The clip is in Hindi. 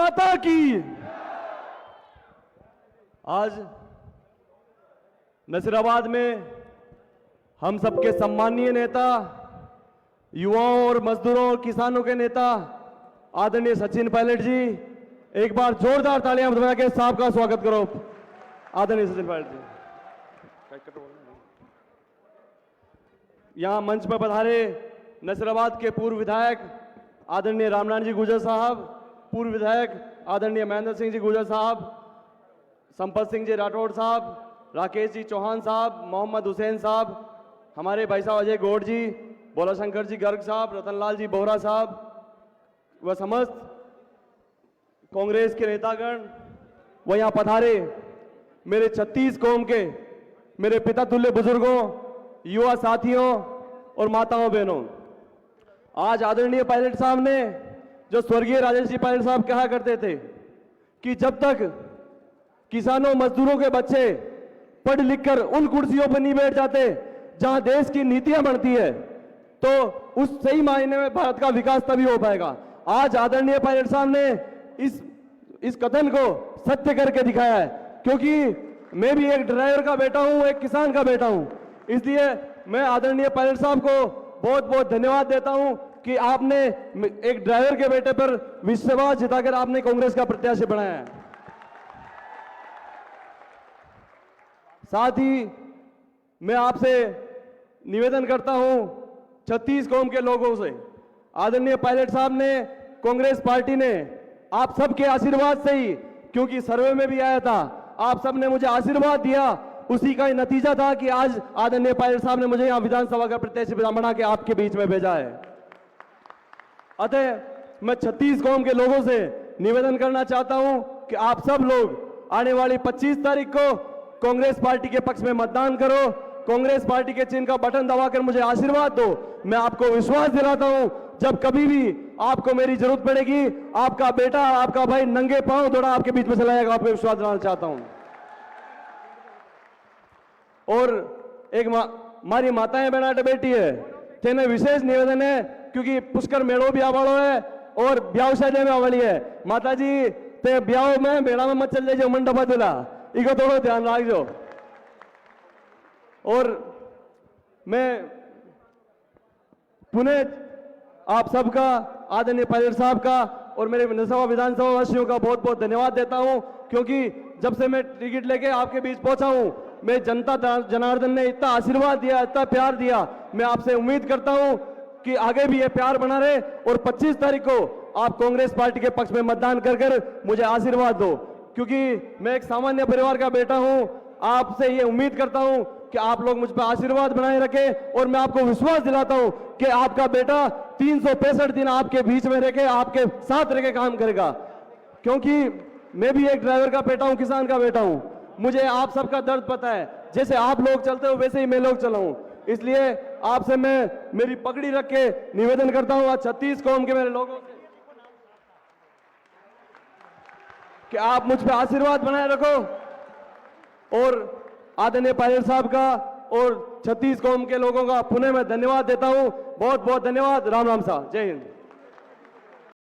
माता की। आज नसीराबाद में हम सबके सम्मानीय नेता, युवाओं और मजदूरों और किसानों के नेता आदरणीय सचिन पायलट जी, एक बार जोरदार तालियां बजा के साहब का स्वागत करो। आदरणीय सचिन पायलट जी यहां मंच पर पधारे नसीराबाद के पूर्व विधायक आदरणीय रामनारायण जी गुर्जर साहब, पूर्व विधायक आदरणीय महेंद्र सिंह जी गुर्जर साहब, संपत सिंह जी राठौड़ साहब, राकेश जी चौहान साहब, मोहम्मद हुसैन साहब, हमारे भाई साहब अजय गौड़ जी, बोला शंकर जी गर्ग साहब, रतनलाल जी बोहरा साहब व समस्त कांग्रेस के नेतागण व यहाँ पधारे मेरे 36 कौम के मेरे पिता तुल्य बुजुर्गों, युवा साथियों और माताओं बहनों, आज आदरणीय पायलट साहब ने जो स्वर्गीय राजेश जी पायलट साहब कहा करते थे कि जब तक किसानों मजदूरों के बच्चे पढ़ लिखकर उन कुर्सियों पर नहीं बैठ जाते जहां देश की नीतियां बनती है, तो उस सही मायने में भारत का विकास तभी हो पाएगा। आज आदरणीय पायलट साहब ने इस कथन को सत्य करके दिखाया है, क्योंकि मैं भी एक ड्राइवर का बेटा हूं, एक किसान का बेटा हूं। इसलिए मैं आदरणीय पायलट साहब को बहुत बहुत धन्यवाद देता हूं कि आपने एक ड्राइवर के बेटे पर विश्वास जताकर आपने कांग्रेस का प्रत्याशी बनाया है। साथ ही मैं आपसे निवेदन करता हूं 36 कौम के लोगों से, आदरणीय पायलट साहब ने, कांग्रेस पार्टी ने आप सबके आशीर्वाद से ही, क्योंकि सर्वे में भी आया था, आप सब ने मुझे आशीर्वाद दिया, उसी का ही नतीजा था कि आज आदरणीय पायलट साहब ने मुझे यहां विधानसभा का प्रत्याशी बना के आपके बीच में भेजा है। अतः मैं 36 कौम के लोगों से निवेदन करना चाहता हूं कि आप सब लोग आने वाली 25 तारीख को कांग्रेस पार्टी के पक्ष में मतदान करो, कांग्रेस पार्टी के चिन्ह का बटन दबाकर मुझे आशीर्वाद दो। मैं आपको विश्वास दिलाता हूं, जब कभी भी आपको मेरी जरूरत पड़ेगी, आपका बेटा, आपका भाई नंगे पांव दौड़ा आपके बीच में चला जाएगा। आपको विश्वास दिलाना चाहता हूं। और एक मारी माताएं बनाटे बेटी है, तेने विशेष निवेदन है, क्योंकि पुष्कर मेड़ो भी आवाड़ो है और ब्याह शादी में आवाड़ी है। माता जी ते ब्याह में मेड़ा में मत चल जाइए, मंडपा दिला, इको थोड़ा ध्यान रखो। और मैं पुनः आप सबका, आदरणीय पायलट साहब का और मेरे विधानसभा वासियों का बहुत बहुत धन्यवाद देता हूं, क्योंकि जब से मैं टिकट लेके आपके बीच पहुंचा हूं, मैं जनता जनार्दन ने इतना आशीर्वाद दिया, इतना प्यार दिया। मैं आपसे उम्मीद करता हूं कि आगे भी ये प्यार बना रहे और 25 तारीख को आप कांग्रेस पार्टी के पक्ष में मतदान कर मुझे आशीर्वाद दो, क्योंकि मैं एक सामान्य परिवार का बेटा हूं। आपसे ये उम्मीद करता हूं कि आप लोग मुझ पर आशीर्वाद बनाए रखें, और मैं आपको विश्वास दिलाता हूं कि आपका बेटा 365 दिन आपके बीच में रहकर, आपके साथ रहकर काम करेगा। क्योंकि मैं भी एक ड्राइवर का बेटा हूं, किसान का बेटा हूं, मुझे आप सबका दर्द पता है। जैसे आप लोग चलते हो वैसे ही मैं लोग चलाऊं। इसलिए आपसे मैं मेरी पगड़ी रख के निवेदन करता हूं आज 36 कौम के मेरे लोगों से कि आप मुझ पे आशीर्वाद बनाए रखो। और आदरणीय पायलट साहब का और 36 कौम के लोगों का पुनः मैं धन्यवाद देता हूं। बहुत बहुत धन्यवाद। राम राम साहब, जय हिंद।